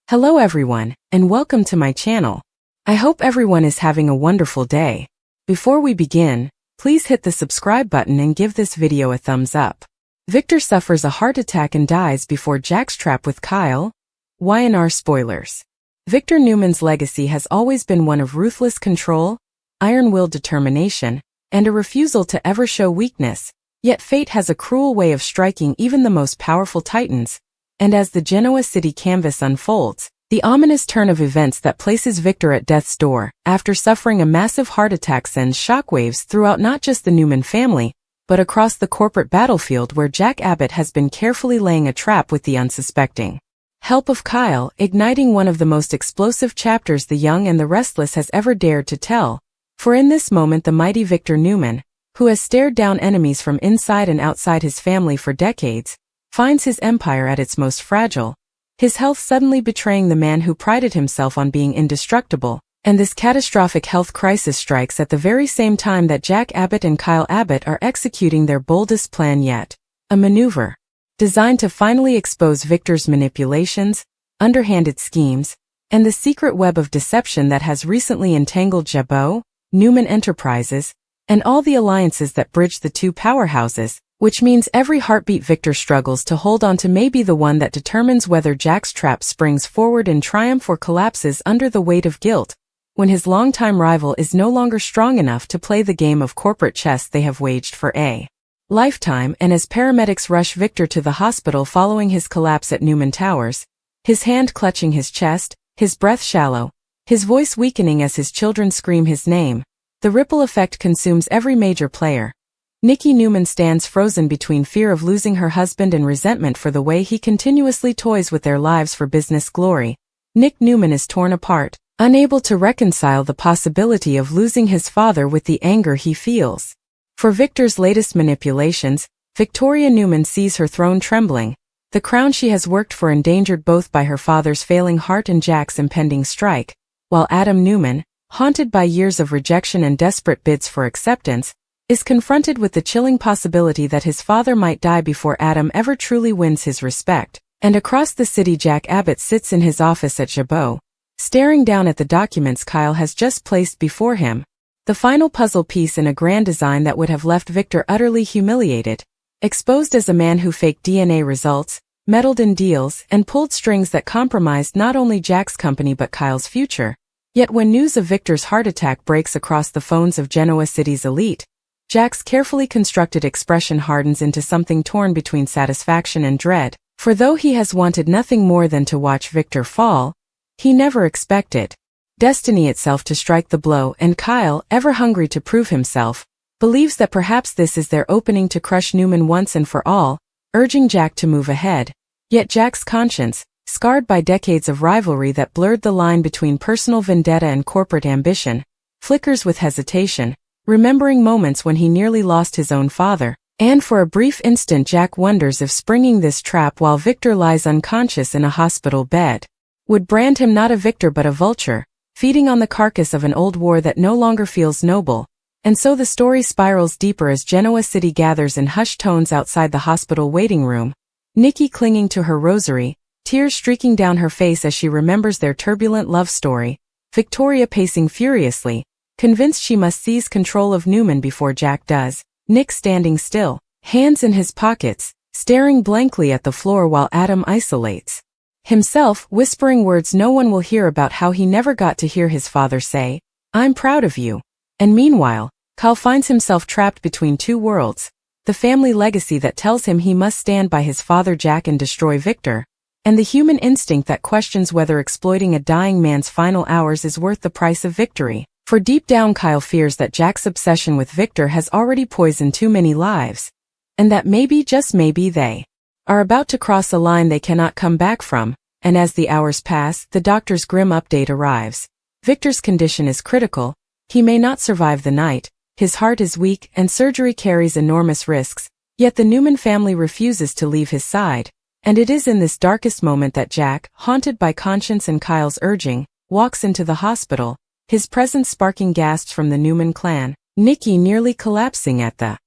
Hello everyone, and welcome to my channel. I hope everyone is having a wonderful day. Before we begin, please hit the subscribe button and give this video a thumbs up. Victor suffers a heart attack and dies before Jack's trap with Kyle. Y&R spoilers. Victor Newman's legacy has always been one of ruthless control, iron-willed determination, and a refusal to ever show weakness. Yet fate has a cruel way of striking even the most powerful titans. And as the Genoa city canvas unfolds, the ominous turn of events that places Victor at death's door, after suffering a massive heart attack, sends shockwaves throughout not just the Newman family, but across the corporate battlefield where Jack Abbott has been carefully laying a trap with the unsuspecting help of Kyle, igniting one of the most explosive chapters The Young and the Restless has ever dared to tell. For in this moment the mighty Victor Newman, who has stared down enemies from inside and outside his family for decades, finds his empire at its most fragile, his health suddenly betraying the man who prided himself on being indestructible, and this catastrophic health crisis strikes at the very same time that Jack Abbott and Kyle Abbott are executing their boldest plan yet, a maneuver designed to finally expose Victor's manipulations, underhanded schemes, and the secret web of deception that has recently entangled Genoa, Newman Enterprises, and all the alliances that bridge the two powerhouses, which means every heartbeat Victor struggles to hold on to may be the one that determines whether Jack's trap springs forward in triumph or collapses under the weight of guilt, when his longtime rival is no longer strong enough to play the game of corporate chess they have waged for a lifetime. And as paramedics rush Victor to the hospital following his collapse at Newman Towers, his hand clutching his chest, his breath shallow, his voice weakening as his children scream his name, the ripple effect consumes every major player. Nikki Newman stands frozen between fear of losing her husband and resentment for the way he continuously toys with their lives for business glory. Nick Newman is torn apart, unable to reconcile the possibility of losing his father with the anger he feels for Victor's latest manipulations. Victoria Newman sees her throne trembling, the crown she has worked for endangered both by her father's failing heart and Jack's impending strike, while Adam Newman, haunted by years of rejection and desperate bids for acceptance, is confronted with the chilling possibility that his father might die before Adam ever truly wins his respect. And across the city, Jack Abbott sits in his office at Genoa, staring down at the documents Kyle has just placed before him, the final puzzle piece in a grand design that would have left Victor utterly humiliated, exposed as a man who faked DNA results, meddled in deals, and pulled strings that compromised not only Jack's company but Kyle's future. Yet when news of Victor's heart attack breaks across the phones of Genoa City's elite, Jack's carefully constructed expression hardens into something torn between satisfaction and dread, for though he has wanted nothing more than to watch Victor fall, he never expected destiny itself to strike the blow, and Kyle, ever hungry to prove himself, believes that perhaps this is their opening to crush Newman once and for all, urging Jack to move ahead. Yet Jack's conscience, scarred by decades of rivalry that blurred the line between personal vendetta and corporate ambition, flickers with hesitation, remembering moments when he nearly lost his own father, and for a brief instant Jack wonders if springing this trap while Victor lies unconscious in a hospital bed would brand him not a victor but a vulture, feeding on the carcass of an old war that no longer feels noble. And so the story spirals deeper as Genoa City gathers in hushed tones outside the hospital waiting room, Nikki clinging to her rosary, tears streaking down her face as she remembers their turbulent love story, Victoria pacing furiously, convinced she must seize control of Newman before Jack does, Nick standing still, hands in his pockets, staring blankly at the floor while Adam isolates himself, whispering words no one will hear about how he never got to hear his father say, "I'm proud of you." And meanwhile, Kyle finds himself trapped between two worlds, the family legacy that tells him he must stand by his father Jack and destroy Victor, and the human instinct that questions whether exploiting a dying man's final hours is worth the price of victory. For deep down Kyle fears that Jack's obsession with Victor has already poisoned too many lives, and that maybe, just maybe, they are about to cross a line they cannot come back from. And as the hours pass, the doctor's grim update arrives. Victor's condition is critical, he may not survive the night, his heart is weak, and surgery carries enormous risks, yet the Newman family refuses to leave his side. And it is in this darkest moment that Jack, haunted by conscience and Kyle's urging, walks into the hospital, his presence sparking gasps from the Newman clan, Nikki nearly collapsing at the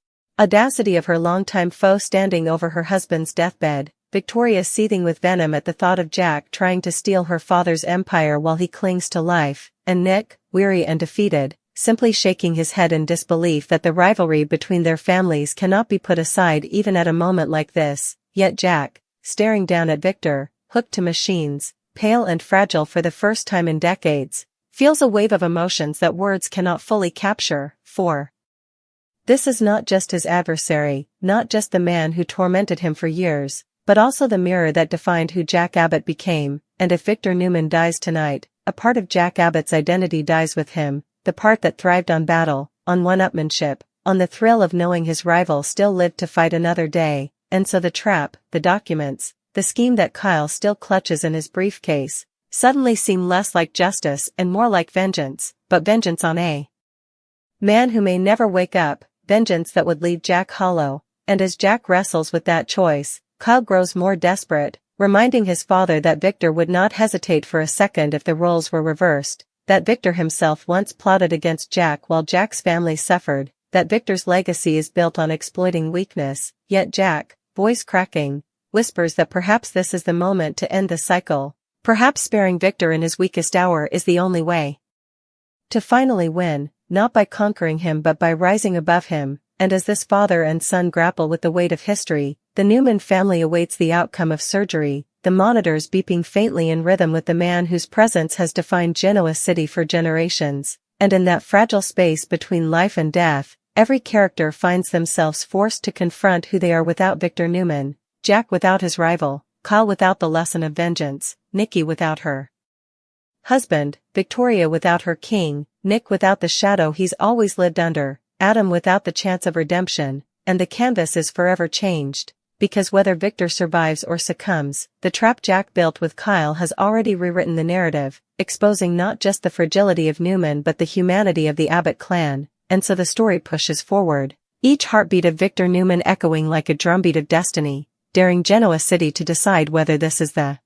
audacity of her longtime foe standing over her husband's deathbed, Victoria seething with venom at the thought of Jack trying to steal her father's empire while he clings to life, and Nick, weary and defeated, simply shaking his head in disbelief that the rivalry between their families cannot be put aside even at a moment like this, yet Jack, staring down at Victor, hooked to machines, pale and fragile for the first time in decades, feels a wave of emotions that words cannot fully capture, for this is not just his adversary, not just the man who tormented him for years, but also the mirror that defined who Jack Abbott became, and if Victor Newman dies tonight, a part of Jack Abbott's identity dies with him, the part that thrived on battle, on one-upmanship, on the thrill of knowing his rival still lived to fight another day, and so the trap, the documents, the scheme that Kyle still clutches in his briefcase, suddenly seem less like justice and more like vengeance, but vengeance on a man who may never wake up, vengeance that would leave Jack hollow, and as Jack wrestles with that choice, Kyle grows more desperate, reminding his father that Victor would not hesitate for a second if the roles were reversed, that Victor himself once plotted against Jack while Jack's family suffered, that Victor's legacy is built on exploiting weakness, yet Jack, voice cracking, whispers that perhaps this is the moment to end the cycle, perhaps sparing Victor in his weakest hour is the only way to finally win, not by conquering him but by rising above him, and as this father and son grapple with the weight of history, the Newman family awaits the outcome of surgery, the monitors beeping faintly in rhythm with the man whose presence has defined Genoa City for generations, and in that fragile space between life and death, every character finds themselves forced to confront who they are without Victor Newman, Jack without his rival, Kyle without the lesson of vengeance, Nikki without her husband, Victoria without her king, Nick without the shadow he's always lived under, Adam without the chance of redemption, and the canvas is forever changed, because whether Victor survives or succumbs, the trap Jack built with Kyle has already rewritten the narrative, exposing not just the fragility of Newman but the humanity of the Abbott clan, and so the story pushes forward, each heartbeat of Victor Newman echoing like a drumbeat of destiny, daring Genoa City to decide whether this is the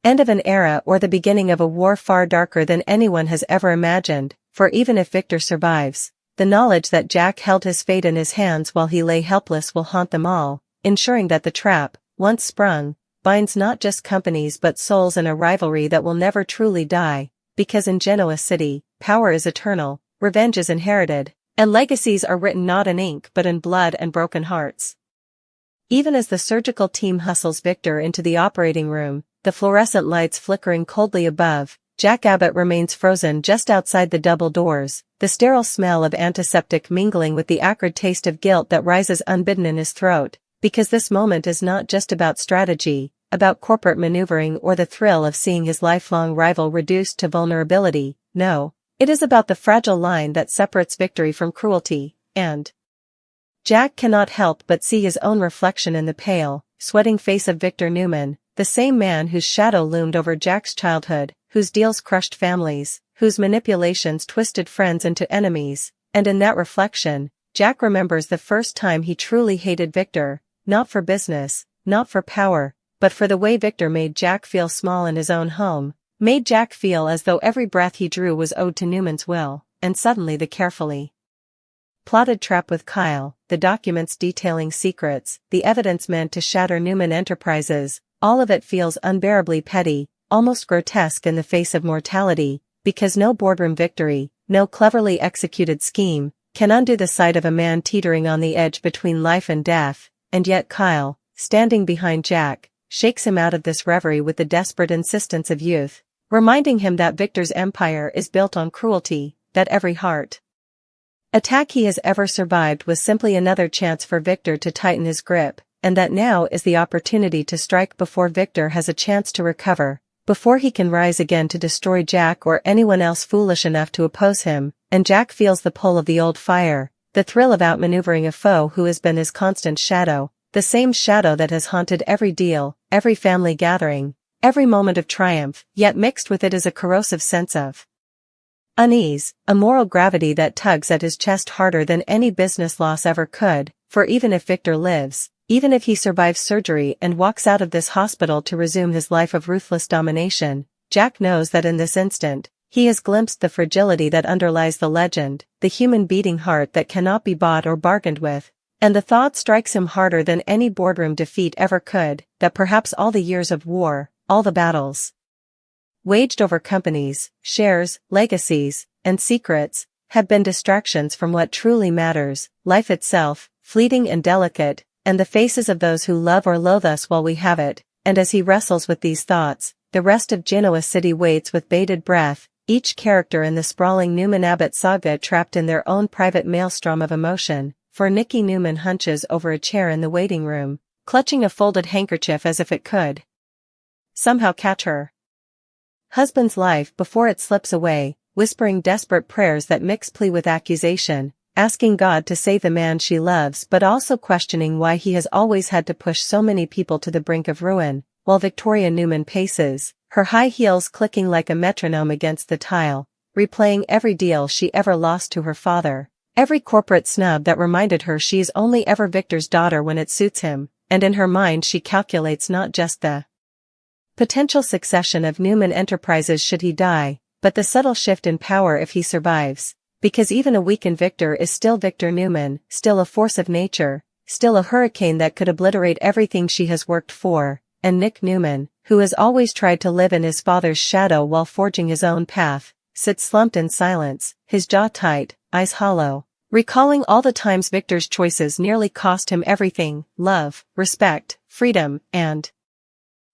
end of an era or the beginning of a war far darker than anyone has ever imagined, for even if Victor survives, the knowledge that Jack held his fate in his hands while he lay helpless will haunt them all, ensuring that the trap, once sprung, binds not just companies but souls in a rivalry that will never truly die, because in Genoa City, power is eternal, revenge is inherited, and legacies are written not in ink but in blood and broken hearts. Even as the surgical team hustles Victor into the operating room, the fluorescent lights flickering coldly above, Jack Abbott remains frozen just outside the double doors, the sterile smell of antiseptic mingling with the acrid taste of guilt that rises unbidden in his throat, because this moment is not just about strategy, about corporate maneuvering or the thrill of seeing his lifelong rival reduced to vulnerability, no, it is about the fragile line that separates victory from cruelty, and Jack cannot help but see his own reflection in the pale, sweating face of Victor Newman, the same man whose shadow loomed over Jack's childhood, whose deals crushed families, whose manipulations twisted friends into enemies, and in that reflection, Jack remembers the first time he truly hated Victor, not for business, not for power, but for the way Victor made Jack feel small in his own home, made Jack feel as though every breath he drew was owed to Newman's will, and suddenly the carefully plotted trap with Kyle, the documents detailing secrets, the evidence meant to shatter Newman Enterprises, all of it feels unbearably petty, almost grotesque in the face of mortality, because no boardroom victory, no cleverly executed scheme, can undo the sight of a man teetering on the edge between life and death, and yet Kyle, standing behind Jack, shakes him out of this reverie with the desperate insistence of youth, reminding him that Victor's empire is built on cruelty, that every heart attack he has ever survived was simply another chance for Victor to tighten his grip, and that now is the opportunity to strike before Victor has a chance to recover, before he can rise again to destroy Jack or anyone else foolish enough to oppose him, and Jack feels the pull of the old fire, the thrill of outmaneuvering a foe who has been his constant shadow, the same shadow that has haunted every deal, every family gathering, every moment of triumph, yet mixed with it is a corrosive sense of unease, a moral gravity that tugs at his chest harder than any business loss ever could, for even if Victor lives, even if he survives surgery and walks out of this hospital to resume his life of ruthless domination, Jack knows that in this instant, he has glimpsed the fragility that underlies the legend, the human beating heart that cannot be bought or bargained with, And the thought strikes him harder than any boardroom defeat ever could, that perhaps all the years of war, all the battles waged over companies, shares, legacies, and secrets, have been distractions from what truly matters, life itself, fleeting and delicate, and the faces of those who love or loathe us while we have it. And as he wrestles with these thoughts, the rest of Genoa City waits with bated breath, each character in the sprawling Newman Abbott saga trapped in their own private maelstrom of emotion, for Nicky Newman hunches over a chair in the waiting room, clutching a folded handkerchief as if it could somehow catch her husband's life before it slips away, whispering desperate prayers that mix plea with accusation, asking God to save the man she loves but also questioning why he has always had to push so many people to the brink of ruin, while Victoria Newman paces, her high heels clicking like a metronome against the tile, replaying every deal she ever lost to her father, every corporate snub that reminded her she is only ever Victor's daughter when it suits him, and in her mind she calculates not just the potential succession of Newman Enterprises should he die, but the subtle shift in power if he survives, because even a weakened Victor is still Victor Newman, still a force of nature, still a hurricane that could obliterate everything she has worked for, and Nick Newman, who has always tried to live in his father's shadow while forging his own path, sits slumped in silence, his jaw tight, eyes hollow, recalling all the times Victor's choices nearly cost him everything, love, respect, freedom, and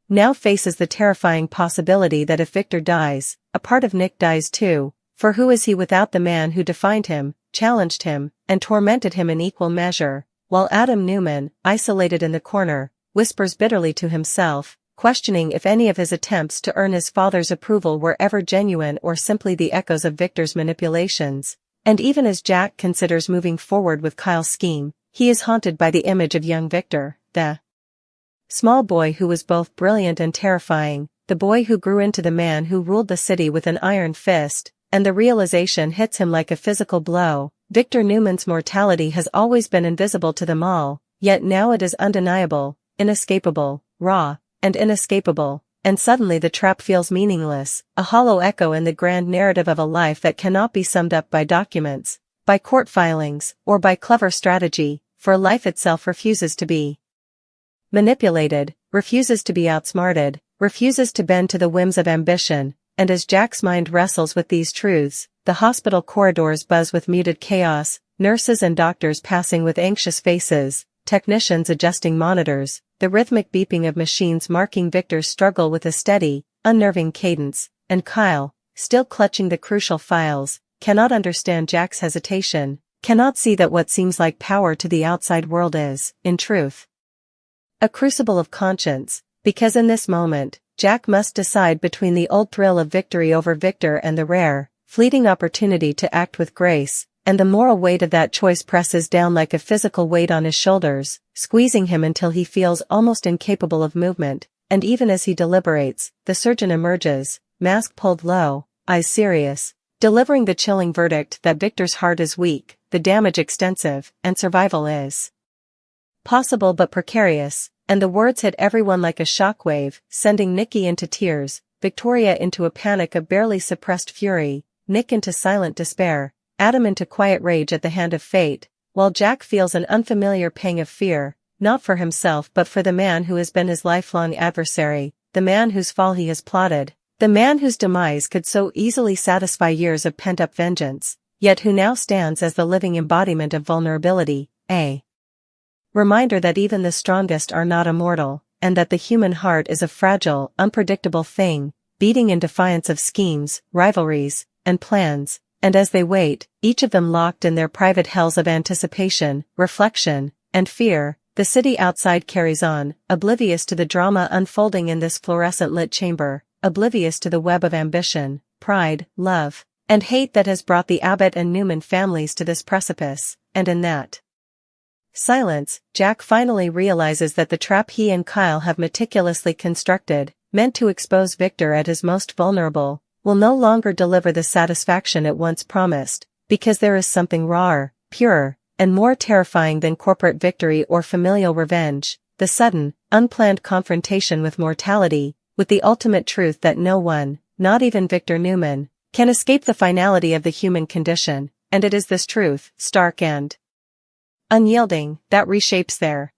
now faces the terrifying possibility that if Victor dies, a part of Nick dies too, for who is he without the man who defined him, challenged him, and tormented him in equal measure, while Adam Newman, isolated in the corner, whispers bitterly to himself, questioning if any of his attempts to earn his father's approval were ever genuine or simply the echoes of Victor's manipulations. And even as Jack considers moving forward with Kyle's scheme, he is haunted by the image of young Victor, the small boy who was both brilliant and terrifying, the boy who grew into the man who ruled the city with an iron fist, and the realization hits him like a physical blow. Victor Newman's mortality has always been invisible to them all, yet now it is undeniable, inescapable, raw, and inescapable, and suddenly the trap feels meaningless, a hollow echo in the grand narrative of a life that cannot be summed up by documents, by court filings, or by clever strategy, for life itself refuses to be manipulated, refuses to be outsmarted, refuses to bend to the whims of ambition, and as Jack's mind wrestles with these truths, the hospital corridors buzz with muted chaos, nurses and doctors passing with anxious faces, technicians adjusting monitors, the rhythmic beeping of machines marking Victor's struggle with a steady, unnerving cadence, and Kyle, still clutching the crucial files, cannot understand Jack's hesitation, cannot see that what seems like power to the outside world is, in truth, a crucible of conscience, because in this moment, Jack must decide between the old thrill of victory over Victor and the rare, fleeting opportunity to act with grace, and the moral weight of that choice presses down like a physical weight on his shoulders, squeezing him until he feels almost incapable of movement, and even as he deliberates, the surgeon emerges, mask pulled low, eyes serious, delivering the chilling verdict that Victor's heart is weak, the damage extensive, and survival is possible but precarious, and the words hit everyone like a shockwave, sending Nicky into tears, Victoria into a panic of barely suppressed fury, Nick into silent despair, Adam into quiet rage at the hand of fate, while Jack feels an unfamiliar pang of fear, not for himself but for the man who has been his lifelong adversary, the man whose fall he has plotted, the man whose demise could so easily satisfy years of pent-up vengeance, yet who now stands as the living embodiment of vulnerability, a reminder that even the strongest are not immortal, and that the human heart is a fragile, unpredictable thing, beating in defiance of schemes, rivalries, and plans, and as they wait, each of them locked in their private hells of anticipation, reflection, and fear, the city outside carries on, oblivious to the drama unfolding in this fluorescent-lit chamber, oblivious to the web of ambition, pride, love, and hate that has brought the Abbott and Newman families to this precipice, and in that silence, Jack finally realizes that the trap he and Kyle have meticulously constructed, meant to expose Victor at his most vulnerable, will no longer deliver the satisfaction it once promised, because there is something rawer, purer, and more terrifying than corporate victory or familial revenge, the sudden, unplanned confrontation with mortality, with the ultimate truth that no one, not even Victor Newman, can escape the finality of the human condition, and it is this truth, stark and unyielding, that reshapes their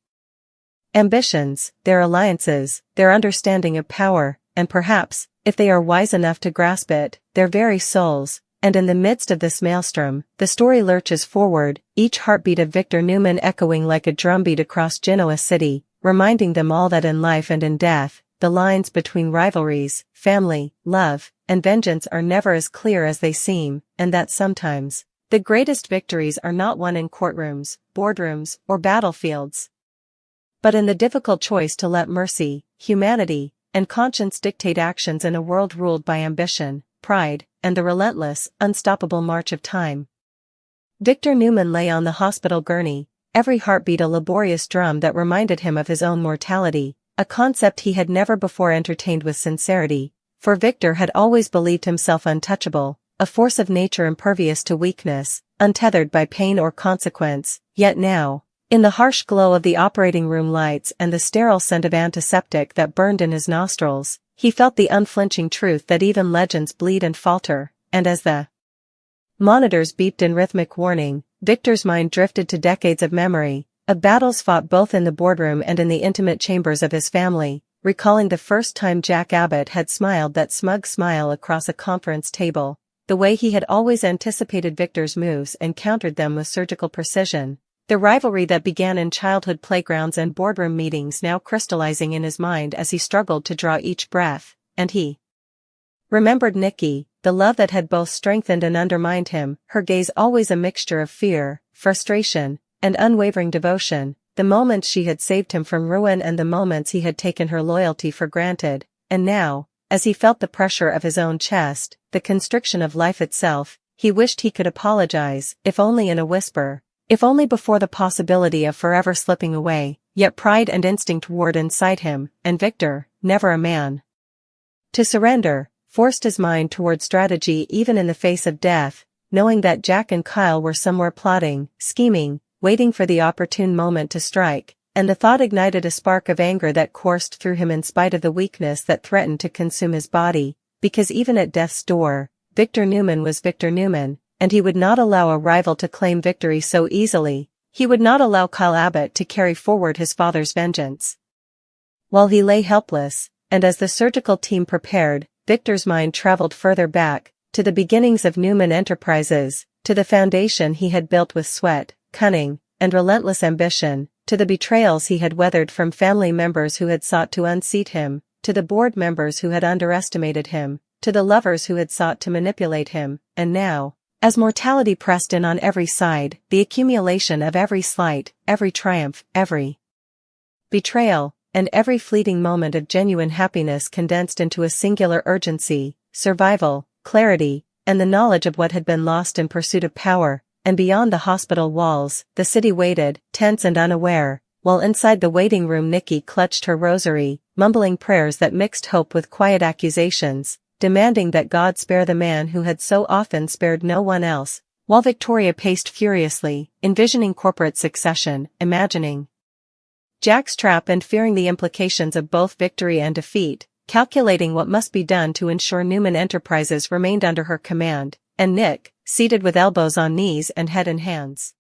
ambitions, their alliances, their understanding of power, and perhaps, if they are wise enough to grasp it, their very souls. And in the midst of this maelstrom, the story lurches forward, each heartbeat of Victor Newman echoing like a drumbeat across Genoa city, reminding them all that in life and in death, the lines between rivalries, family, love, and vengeance are never as clear as they seem, and that sometimes, the greatest victories are not won in courtrooms, boardrooms, or battlefields, but in the difficult choice to let mercy, humanity, and conscience dictate actions in a world ruled by ambition, pride, and the relentless, unstoppable march of time. Victor Newman lay on the hospital gurney, every heartbeat a laborious drum that reminded him of his own mortality, a concept he had never before entertained with sincerity, for Victor had always believed himself untouchable, a force of nature impervious to weakness, untethered by pain or consequence, yet now, in the harsh glow of the operating room lights and the sterile scent of antiseptic that burned in his nostrils, he felt the unflinching truth that even legends bleed and falter, and as the monitors beeped in rhythmic warning, Victor's mind drifted to decades of memory, of battles fought both in the boardroom and in the intimate chambers of his family, recalling the first time Jack Abbott had smiled that smug smile across a conference table, the way he had always anticipated Victor's moves and countered them with surgical precision. The rivalry that began in childhood playgrounds and boardroom meetings now crystallizing in his mind as he struggled to draw each breath, and he remembered Nikki, the love that had both strengthened and undermined him, her gaze always a mixture of fear, frustration, and unwavering devotion, the moments she had saved him from ruin and the moments he had taken her loyalty for granted, and now, as he felt the pressure of his own chest, the constriction of life itself, he wished he could apologize, if only in a whisper. If only before the possibility of forever slipping away, yet pride and instinct warred inside him, and Victor, never a man to surrender, forced his mind toward strategy even in the face of death, knowing that Jack and Kyle were somewhere plotting, scheming, waiting for the opportune moment to strike, and the thought ignited a spark of anger that coursed through him in spite of the weakness that threatened to consume his body, because even at death's door, Victor Newman was Victor Newman. And he would not allow a rival to claim victory so easily, he would not allow Kyle Abbott to carry forward his father's vengeance. While he lay helpless, and as the surgical team prepared, Victor's mind traveled further back, to the beginnings of Newman Enterprises, to the foundation he had built with sweat, cunning, and relentless ambition, to the betrayals he had weathered from family members who had sought to unseat him, to the board members who had underestimated him, to the lovers who had sought to manipulate him, and now, as mortality pressed in on every side, the accumulation of every slight, every triumph, every betrayal, and every fleeting moment of genuine happiness condensed into a singular urgency, survival, clarity, and the knowledge of what had been lost in pursuit of power, and beyond the hospital walls, the city waited, tense and unaware, while inside the waiting room Nikki clutched her rosary, mumbling prayers that mixed hope with quiet accusations, demanding that God spare the man who had so often spared no one else, while Victoria paced furiously, envisioning corporate succession, imagining Jack's trap and fearing the implications of both victory and defeat, calculating what must be done to ensure Newman Enterprises remained under her command, and Nick, seated with elbows on knees and head in hands,